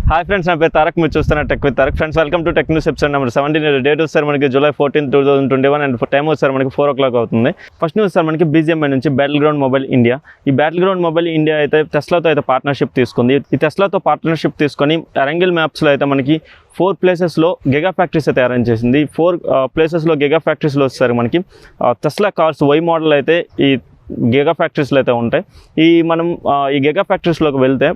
Hi friends, నా పేరు తారక్. మీరు చూస్తున్న tech with Tarak. Friends, welcome to technewsEp-17. Date వస్తారు మనకి July 14, 2021 అండ్ టైం వస్తారు మనకి 4 o'clock అవుతుంది. ఫస్ట్ న్యూస్ సార్ మనకి BGMI నుంచి Battleground మొబైల్ ఇండియా. ఈ Battleground మొబైల్ ఇండియా అయితే టెస్లాతో అయితే పార్ట్నర్షిప్ తీసుకుంది. ఈ టెస్లాతో పార్ట్నర్షిప్ తీసుకొని అరంగిల్ మ్యాప్స్లో అయితే మనకి 4 ప్లేసెస్లో గిగా ఫ్యాక్టరీస్ అయితే అరేంజ్ చేసింది. 4 ప్లేసెస్లో గిగా ఫ్యాక్టరీస్లో వస్తారు మనకి టెస్లా కార్స్ వై మోడల్ అయితే ఈ గిగా ఫ్యాక్టరీస్లో అయితే ఉంటాయి. మనం ఈ గిగా ఫ్యాక్టరీస్లోకి వెళ్తే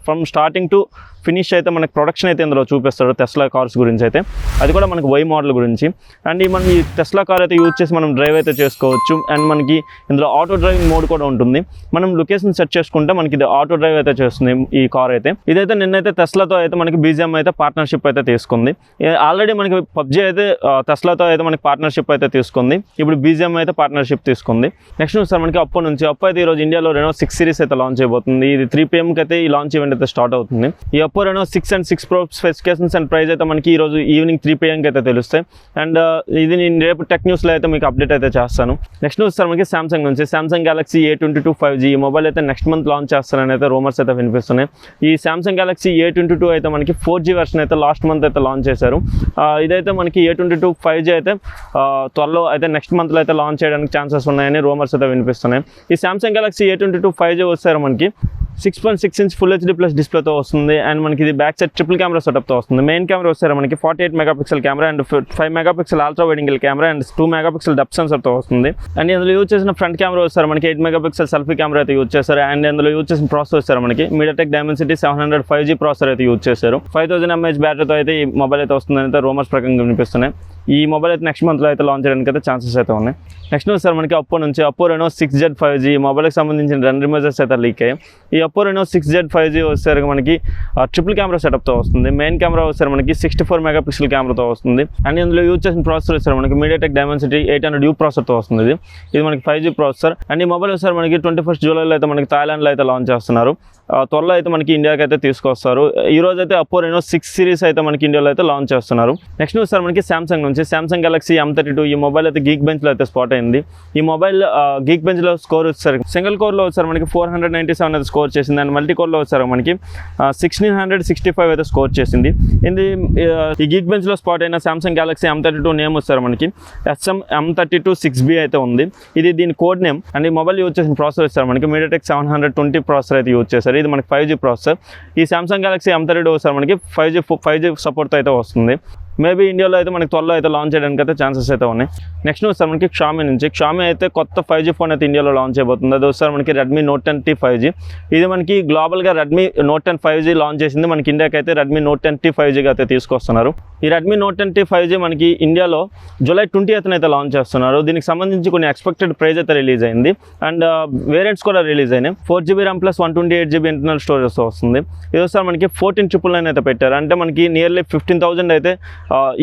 ఫ్రమ్ స్టార్టింగ్ టు ఫినిష్ అయితే మనకి ప్రొడక్షన్ అయితే ఇందులో చూపిస్తాడు టెస్లా కార్స్ గురించి అయితే, అది కూడా మనకి వై మోడల్ గురించి. అండ్ మనం ఈ టెస్లా కార్ అయితే యూజ్ చేసి మనం డ్రైవ్ అయితే చేసుకోవచ్చు. అండ్ మనకి ఇందులో ఆటో డ్రైవింగ్ మోడ్ కూడా ఉంటుంది. మనం లొకేషన్ సెట్ చేసుకుంటే మనకి ఇది ఆటో డ్రైవ్ అయితే చేస్తుంది ఈ కార్ అయితే. ఇదైతే నిన్నైతే టెస్లాతో అయితే మనకి BGMI అయితే పార్ట్నర్షిప్ అయితే తీసుకుంది. ఆల్రెడీ మనకి PUBG అయితే టెస్లాతో అయితే మనకి పార్ట్నర్షిప్ అయితే తీసుకుంది. ఇప్పుడు BGMI అయితే పార్ట్నర్షిప్ తీసుకుంది. నెక్స్ట్ సార్ మనకి OPPO నుంచి అయితే ఈరోజు ఇండియాలో Reno6 series అయితే లాంచ్ అయిపోతుంది. ఇది 3 PM అయితే ఈ లాంచ్ ఈవెంట్ అయితే స్టార్ట్ అవుతుంది. ఈ OPPO Reno6 and 6 Pro specifications and price అయితే మనకి ఈరోజు ఈవినింగ్ 3 PM అయితే తెలుస్తాయి. అండ్ ఇది నేను రేపు టెక్ న్యూస్లో అయితే మీకు అప్డేట్ అయితే చేస్తాను. నెక్స్ట్ న్యూస్ సార్ మనకి సామ్సంగ్ నుంచి Samsung Galaxy A22 5G ఈ మొబైల్ అయితే నెక్స్ట్ మంత్ లాంచ్ చేస్తారని అయితే రూమర్స్ అయితే వినిపిస్తున్నాయి. ఈ Samsung Galaxy A22 అయితే మనకి 4G వెర్షన్ అయితే లాస్ట్ మంత్ అయితే లాంచ్ చేశారు. ఇదైతే మనకి A22 5G అయితే త్వరలో అయితే నెక్స్ట్ మంత్లో అయితే లాంచ్ చేయడానికి ఛాన్సెస్ ఉన్నాయని రూమర్స్ అయితే వినిపిస్తున్నాయి. ఈ Samsung Galaxy A22 5G వస్తారు మనకి 6.6 inch ఫుల్ HD ప్లస్ డిస్ప్లేతో వస్తుంది. అండ్ మనకి ఇది బ్యాక్ సైడ్ ట్రిపుల్ కెమెరా సెటప్తో వస్తుంది. మెయిన్ కెమెరా వస్తారు మనకి 48 megapixel camera and 5 megapixel ultra wide angle camera and 2 megapixel depth సెన్సర్తో వస్తుంది. అండ్ ఇందులో యూజ్ చేసిన ఫ్రంట్ కెమెరా వస్తారు మనకి 8 మెగాపిక్సెల్ సెల్ఫీ కెమెరా అయితే యూజ్ చేస్తారు. అండ్ ఇందులో యూజ్ చేసిన ప్రాసెసర్ వస్తారు మనకి MediaTek Dimensity 700 5G ప్రాసెసర్ అయితే యూజ్ చేశారు. 5000 mAh బ్యాటరీతో అయితే ఈ మొబైల్ అయితే వస్తుందని అయితే రూమర్స్ ప్రకారం వినిపిస్తున్నాయి. ఈ మొబైల్ అయితే నెక్స్ట్ మంత్లో అయితే లాంచ్ చేయడానికి అయితే ఛాన్సెస్ అయితే ఉన్నాయి. నెక్స్ట్ సార్ మనకి OPPO నుంచి OPPO Reno6 5G ఈ మొబైల్కి సంబంధించిన 2 ఇమేజెస్ అయితే లీక్ అయ్యాయి. ఈ OPPO Reno6 5G వచ్చేసరికి మనకి ట్రిపుల్ కెమెరా సెటప్తో వస్తుంది. మెయిన్ కెమెరా వచ్చేసరికి మనకి 64 మెగాపిక్సెల్ కెమెరాతో వస్తుంది. అండ్ ఇందులో యూజ్ చేసిన ప్రాసెసర్ వచ్చారు మనకి MediaTek Dimensity 800U ప్రాసెసర్తో వస్తుంది. ఇది మనకి 5G ప్రాసెసర్. అండ్ ఈ మొబైల్ వచ్చేసరికి మనకి 21st జూలైలో అయితే మనకి థాయిలాండ్లో అయితే లాంచ్ చేస్తున్నారు. త్వరలో అయితే మనకి ఇండియాకి అయితే తీసుకొస్తారు. ఈ రోజు అయితే OPPO Reno6 series అయితే మనకి ఇండియాలో అయితే లాంచ్ చేస్తున్నారు. నెక్స్ట్ సార్ మనకి సామ్సంగ్ నుంచి Samsung Galaxy M32 ఈ మొబైల్ అయితే గీక్ బెంచ్లో అయితే స్పాట్ అయింది. ఈ మొబైల్ గీక్ బెంచ్లో స్కోర్ వచ్చేసరికి సింగిల్ కోర్లో వచ్చారు మనకి 497 అయితే స్కోర్ చేసింది. అండ్ మల్టీ కోర్లో వచ్చారు మనకి 1665 అయితే స్కోర్ చేసింది. ఈ గీక్ బెంచ్లో స్పాట్ అయిన Samsung Galaxy M32 నేమ్ వచ్చారు మనకి SM-M32 6B అయితే ఉంది. ఇది దీని కోడ్ నేమ్. అండ్ ఈ మొబైల్ యూజ్ చేసిన ప్రాసెసర్ వచ్చారు మనకి MediaTek 720 ప్రాసెసర్ అయితే యూజ్ చేశారు. ఇది మనకి 5G ప్రాసెసర్. ఈ Samsung Galaxy M32 వచ్చారు మనకి 5G సపోర్ట్తో అయితే వస్తుంది. మేబీ ఇండియాలో అయితే మనకి త్వరలో అయితే లాంచ్ చేయడానికి అయితే ఛాన్సెస్ అయితే ఉన్నాయి. నెక్స్ట్ వస్తారు మనకి Xiaomi నుంచి. Xiaomi అయితే కొత్త 5G ఫోన్ అయితే ఇండియాలో లాంచ్ అయిపోతుంది. అది వస్తారు మనకి Redmi Note 10T 5G. ఇది మనకి గ్లోబల్గా Redmi Note 10 5G లాంచ్ చేసింది. మనకి ఇండియాకి అయితే Redmi Note 10T 5G అయితే తీసుకొస్తున్నారు. ఈ Redmi Note 10T 5G మనకి ఇండియాలో July 20th అయితే లాంచ్ చేస్తున్నారు. దీనికి సంబంధించి కొన్ని ఎక్స్పెక్టెడ్ ప్రైస్ అయితే రిలీజ్ అయింది. అండ్ వేరియంట్స్ కూడా రిలీజ్ అయినాయి. 4GB RAM plus 128GB internal storage వస్తుంది. ఇది వస్తారు మనకి 14,999 అయితే పెట్టారు. అంటే మనకి నియర్లీ 15,000 అయితే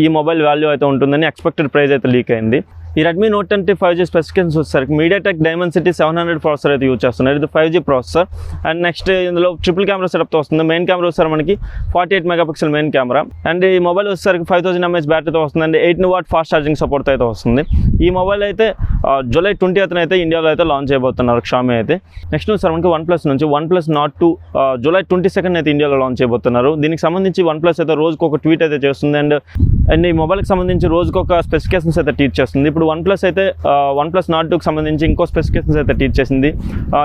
ఈ మొబైల్ వాల్యూ అయితే ఉంటుందని ఎక్స్పెక్టెడ్ ప్రైస్ అయితే లీక్ అయింది. ఈ Redmi Note 10T 5G specifications వచ్చేసరికి MediaTek Dimensity 700 ప్రాసెసర్ అయితే యూజ్ చేస్తున్నారు. ఇది 5G ప్రాసెసర్. అండ్ నెక్స్ట్ ఇందులో ట్రిపుల్ కెమెరా సెటప్తో వస్తుంది. మెయిన్ కెమెరా వచ్చేసరికి మనకి 48 మెగాపిక్సెల్ మెయిన్ కెమెరా. అండ్ ఈ మొబైల్ వచ్చేసరికి 5000 mAh బ్యాటరీతో వస్తుంది. And 8W fast charging support అయితే వస్తుంది. ఈ మొబైల్ అయితే July 20th అయితే ఇండియాలో అయితే లాంచ్ చేయబోతున్నారు Xiaomi అయితే. నెక్స్ట్ సార్ మనకి OnePlus నుంచి OnePlus Nord2 July 22nd అయితే ఇండియాలో లాంచ్ చేయబోతున్నారు. దీనికి సంబంధించి OnePlus అయితే రోజుకు ఒక ట్వీట్ అయితే చేస్తుంది. అండ్ ఈ మొబైల్కి సంబంధించి రోజుకు ఒక స్పెసిఫికేషన్స్ అయితే టీచ్ చేస్తుంది. ఇప్పుడు OnePlus అయితే OnePlus Nord2కి సంబంధించి ఇంకో స్పెసిఫికేషన్స్ అయితే టీచ్ చేసింది.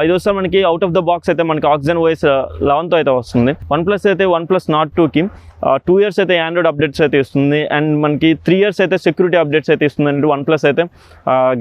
ఇది వస్తే మనకి అవుట్ ఆఫ్ ద బాక్స్ అయితే మనకి Oxygen OS 11తో అయితే వస్తుంది. OnePlus అయితే OnePlus Nord2కి 2 years అయితే ఆండ్రాయిడ్ అప్డేట్స్ అయితే ఇస్తుంది. అండ్ మనకి 3 years అయితే సెక్యూరిటీ అప్డేట్స్ అయితే ఇస్తుంది అంటే OnePlus అయితే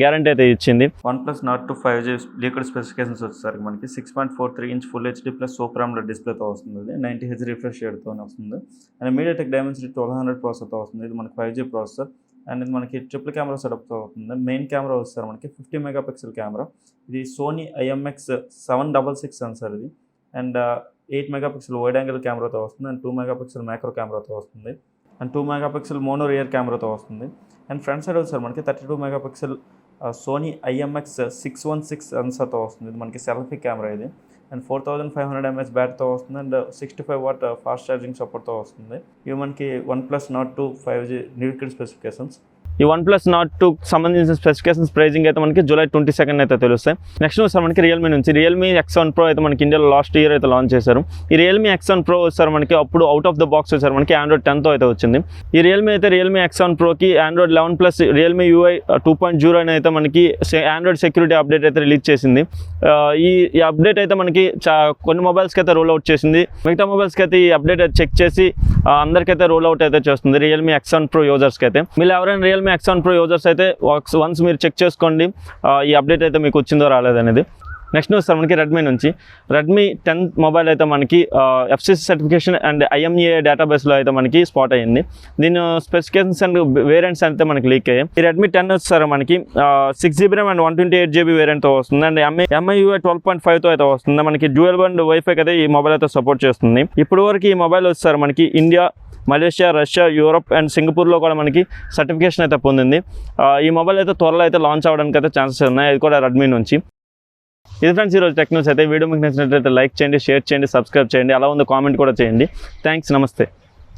గ్యారంటీ అయితే ఇచ్చింది. OnePlus Nord2 5G leaked specifications వచ్చేసరికి మనకి 6.43 inch full HD plus super AMOLED డిస్ప్లేతో వస్తుంది. 90Hz రిఫ్రెష్ రేట్తో వస్తుంది. అండ్ MediaTek Dimensity 1200 ప్రాసెసర్తో వస్తుంది. ఇది మనకి 5G ప్రాసెసర్. అండ్ ఇది మనకి ట్రిపుల్ కెమెరా సెటప్తో అవుతుంది. మెయిన్ కెమెరా వస్తారు మనకి 50 మెగాపిక్సెల్ కెమెరా. ఇది Sony IMX766 సెన్సర్ ఇది. అండ్ 8 మెగాపిక్సెల్ వైడ్ యాంగిల్ కెమెరాతో వస్తుంది. అండ్ 2 మెగాపిక్సెల్ మ్యాక్రో కెమెరాతో వస్తుంది. అండ్ 2 మెగాపిక్సెల్ మోనో రియర్ కెమెరాతో వస్తుంది. అండ్ ఫ్రంట్ సైడ్ వచ్చారు మనకి 32 మెగాపిక్సెల్ Sony IMX616 సెన్సర్తో వస్తుంది. ఇది మనకి సెల్ఫీ కెమెరా ఇది. అండ్ 4500 mAh బ్యాటరీతో వస్తుంది. అండ్ 65W ఫాస్ట్ ఛార్జింగ్ సపోర్ట్తో వస్తుంది. ఇవి మనకి OnePlus Nord2 5G leaked specifications. ఈ OnePlus Nord2 సంబంధించిన స్పెసిఫికేషన్స్ ప్రైజింగ్ అయితే మనకి జూలై 22 అయితే తెలుస్తాయి. నెక్స్ట్ సార్ మనకి రియల్మీ నుంచి Realme X7 Pro అయితే మనకి ఇండియాలో లాస్ట్ ఇయర్ అయితే లాంచ్ చేశారు. ఈ Realme X7 Pro సార్ మనకి అప్పుడు అవుట్ ఆఫ్ ద బాక్స్ వచ్చారు మనకి Android 10తో అయితే వచ్చింది. ఈ Realme అయితే Realme X7 Proకి Android 11 plus Realme UI 2.0 అని అయితే మనకి Android సెక్యూరిటీ అప్డేట్ అయితే రిలీజ్ చేసింది. ఈ అప్డేట్ అయితే మనకి కొన్ని మొబైల్స్కి అయితే రోల్ అవుట్ చేసింది. మిగతా మొబైల్స్కి అయితే ఈ అప్డేట్ అయితే చెక్ చేసి అందరికైతే రోల్ అవుట్ అయితే చేస్తుంది Realme X7 Pro యూజర్స్కి అయితే. మీరు ఎవరైనా Realme X7 Pro యూజర్స్ అయితే వన్స్ మీరు చెక్ చేసుకోండి ఈ అప్డేట్ అయితే మీకు వచ్చిందో రాలేదనేది. నెక్స్ట్ న్యూస్ సార్ మనకి రెడ్మీ నుంచి Redmi 10 మొబైల్ అయితే మనకి FCC సర్టిఫికేషన్ అండ్ IMEI డేటాబేస్లో అయితే మనకి స్పాట్ అయ్యింది. దీని స్పెసిఫికేషన్స్ అండ్ వేరియంట్స్ అయితే మనకి లీక్ అయ్యాయి. ఈ Redmi 10 వచ్చేసారు మనకి 6GB RAM అండ్ 128GB వేరియంట్తో వస్తుంది అండ్ MIUI 12.5తో అయితే వస్తుంది. మనకి డ్యూయల్ బ్యాండ్ వైఫై అయితే ఈ మొబైల్ అయితే సపోర్ట్ చేస్తుంది. ఇప్పుడు వరకు ఈ మొబైల్ వచ్చేసారు మనకి India, Malaysia, Russia, Europe and సింగపూర్లో కూడా మనకి సర్టిఫికేషన్ అయితే పొందింది. ఈ మొబైల్ అయితే త్వరలో అయితే లాంచ్ అవ్వడానికి అయితే ఛాన్సెస్ ఉన్నాయి, అది కూడా రెడ్మీ నుంచి. ఇది ఫ్రెండ్స్ ఈరోజు టెక్ న్యూస్ అయితే. వీడియో మీకు నచ్చినట్లయితే లైక్ చేయండి, షేర్ చేయండి, సబ్స్క్రైబ్ చేయండి, అలా ఉంది కామెంట్ కూడా చేయండి. థ్యాంక్స్, నమస్తే.